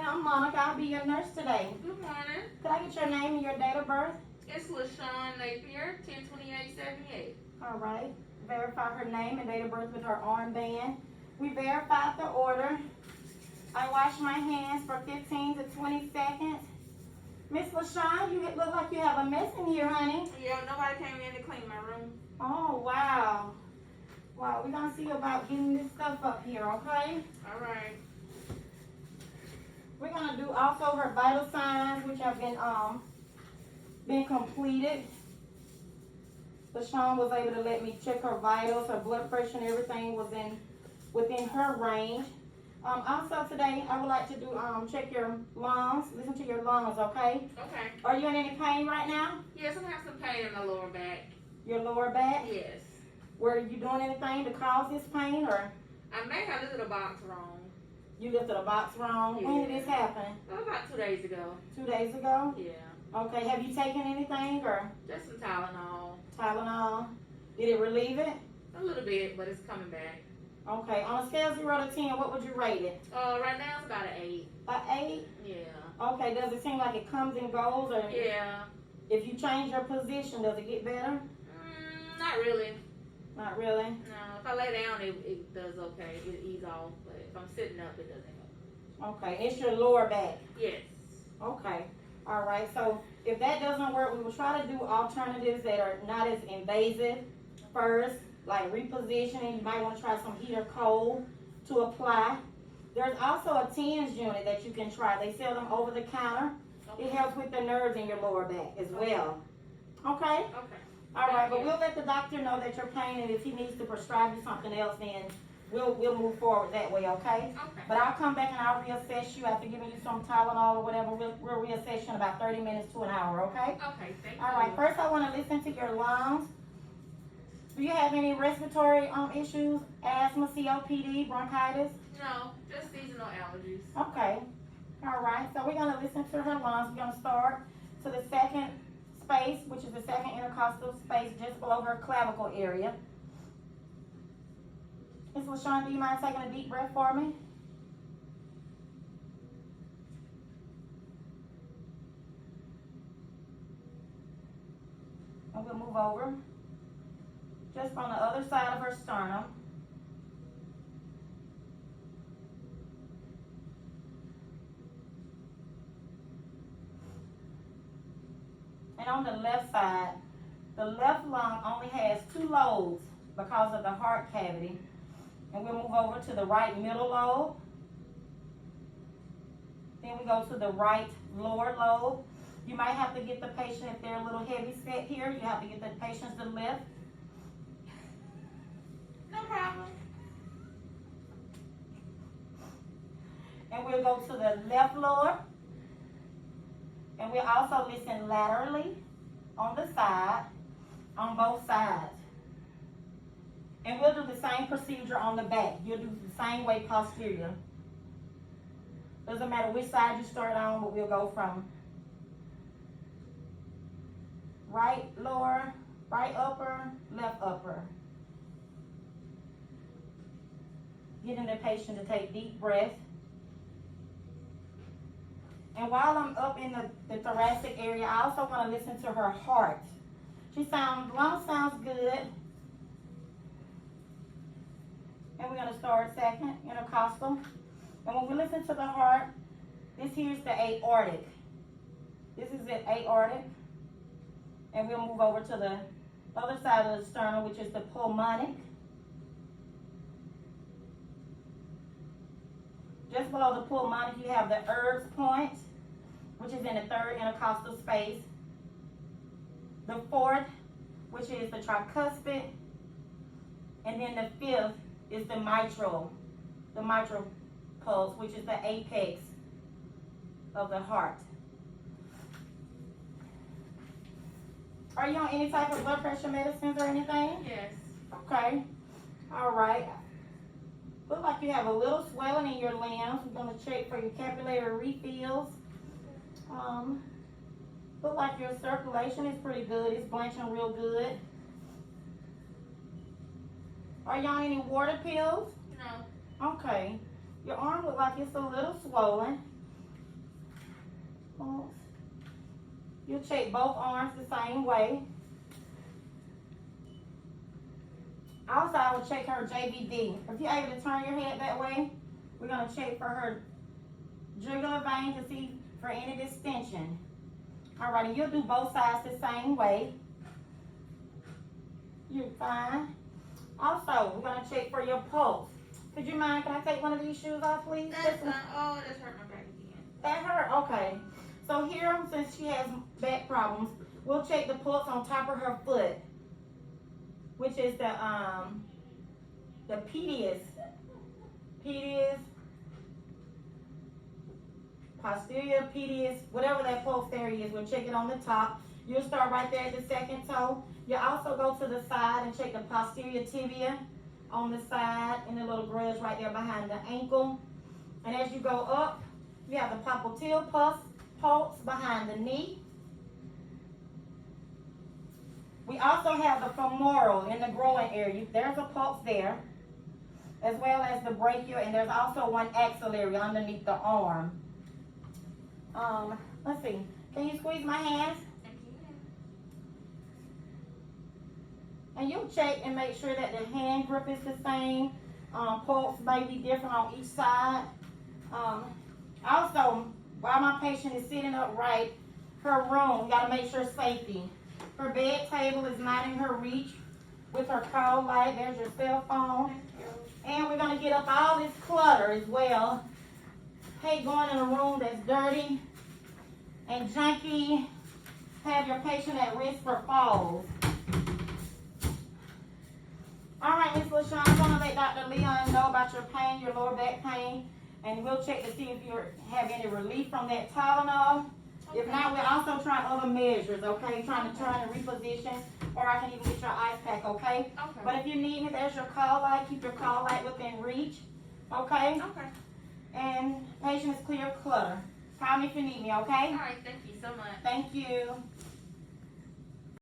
I'm Monica. I'll be your nurse today. Good morning. Could I get your name and your date of birth? It's LaShawn Napier, 102878. All right. Verify her name and date of birth with her armband. We verified the order. I wash my hands for 15 to 20 seconds. Miss LaShawn, you look like you have a mess in here, honey. Yeah, nobody came in to clean my room. Oh, wow. Wow, we're going to see about getting this stuff up here, okay? All right. We're going to do also her vital signs, which have been completed. LaShawn was able to let me check her vitals, her blood pressure, and everything was within her range. Also today, I would like to do check your lungs. Listen to your lungs, okay? Okay. Are you in any pain right now? Yes, I'm having some pain in my lower back. Your lower back? Yes. Were you doing anything to cause this pain, or I may have lifted a box wrong. you lifted a box wrong? Yeah. When did this happen? About 2 days ago. 2 days ago? Yeah. Okay. Have you taken anything or Just some Tylenol. Tylenol? Did it relieve it? A little bit, but it's coming back. Okay. On a scale of 0 to 10, what would you rate it? Right now it's about an 8. An 8? Yeah. Okay. Does it seem like it comes and goes, or Yeah. if you change your position, does it get better? Not really. Not really. No, if I lay down, it does okay. It ease off, but if I'm sitting up, it doesn't go. Okay. It's your lower back. Yes. Okay. All right. So if that doesn't work, we will try to do alternatives that are not as invasive first, like repositioning. You might want to try some heat or cold to apply. There's also a TENS unit that you can try. They sell them over the counter. Okay. It helps with the nerves in your lower back as well. Okay? Okay. All right, but we'll let the doctor know that you're pain, and if he needs to prescribe you something else, then we'll move forward that way, okay? Okay. But I'll come back and I'll reassess you after giving you some Tylenol or whatever. We'll reassess you in about 30 minutes to an hour, okay? Okay, thank you. All right, first I want to listen to your lungs. Do you have any respiratory issues, asthma, COPD, bronchitis? No, just seasonal allergies. Okay. All right, so we're going to listen to her lungs. We're going to start to the second space, which is the second intercostal space just below her clavicle area. Ms. LaShawn, do you mind taking a deep breath for me? And we'll move over just on the other side of her sternum. And on the left side, the left lung only has 2 lobes because of the heart cavity. And we'll move over to the right middle lobe. Then we go to the right lower lobe. You might have to get the patient, if they're a little heavy set here, you have to get the patients to lift. No problem. And we'll go to the left lower. And we'll also listen laterally on the side, on both sides. And we'll do the same procedure on the back. You'll do the same way posterior. Doesn't matter which side you start on, but we'll go from right lower, right upper, left upper. Getting the patient to take deep breaths. And while I'm up in the thoracic area, I also want to listen to her heart. Lung sounds good. And we're going to start second, intercostal. And when we listen to the heart, this here's the aortic. This is the aortic. And we'll move over to the other side of the sternum, which is the pulmonic. Just below the pulmonic, you have the Erb's point, which is in the third intercostal space. The fourth, which is the tricuspid. And then the fifth is the mitral pulse, which is the apex of the heart. Are you on any type of blood pressure medicines or anything? Yes. Okay. All right. Look like you have a little swelling in your limbs. We're going to check for your capillary refills. Look like your circulation is pretty good. It's blanching real good. Are you on any water pills? No. Okay. Your arm looks like it's a little swollen. pulse. You check both arms the same way. Also, I will check her JVD. If you're able to turn your head that way, we're going to check for her jugular vein to see for any distension. Alrighty, you'll do both sides the same way. You're fine. Also, we're going to check for your pulse. Could you mind, can I take one of these shoes off, please? That's hurt my back again. That hurt? Okay. So here, since she has back problems, we'll check the pulse on top of her foot, which is the pedius, posterior pedius, whatever that pulse area is. We'll check it on the top. You'll start right there at the second toe. You'll also go to the side and check the posterior tibia on the side and the little grudge right there behind the ankle. And as you go up, you have the popliteal pulse behind the knee. We also have the femoral in the groin area. There's a pulse there, as well as the brachial, and there's also one axillary underneath the arm. Let's see. Can you squeeze my hands? And you'll check and make sure that the hand grip is the same. Pulse may be different on each side. Also, while my patient is sitting upright, her room, we got to make sure safety. Her bed table is not in her reach with her call light. There's your cell phone. And we're going to get up all this clutter as well. Hey, going in a room that's dirty and junky, have your patient at risk for falls. All right, Ms. LaShawn, I'm going to let Dr. Leon know about your pain, your lower back pain, and we'll check to see if you have any relief from that Tylenol. Okay. If not, we're also trying other measures, okay? Trying to turn and reposition, or I can even get your ice pack, okay? Okay. But if you need me, there's your call light. Keep your call light within reach, okay? Okay. And patient is clear of clutter. Call me if you need me, okay? All right, thank you so much. Thank you.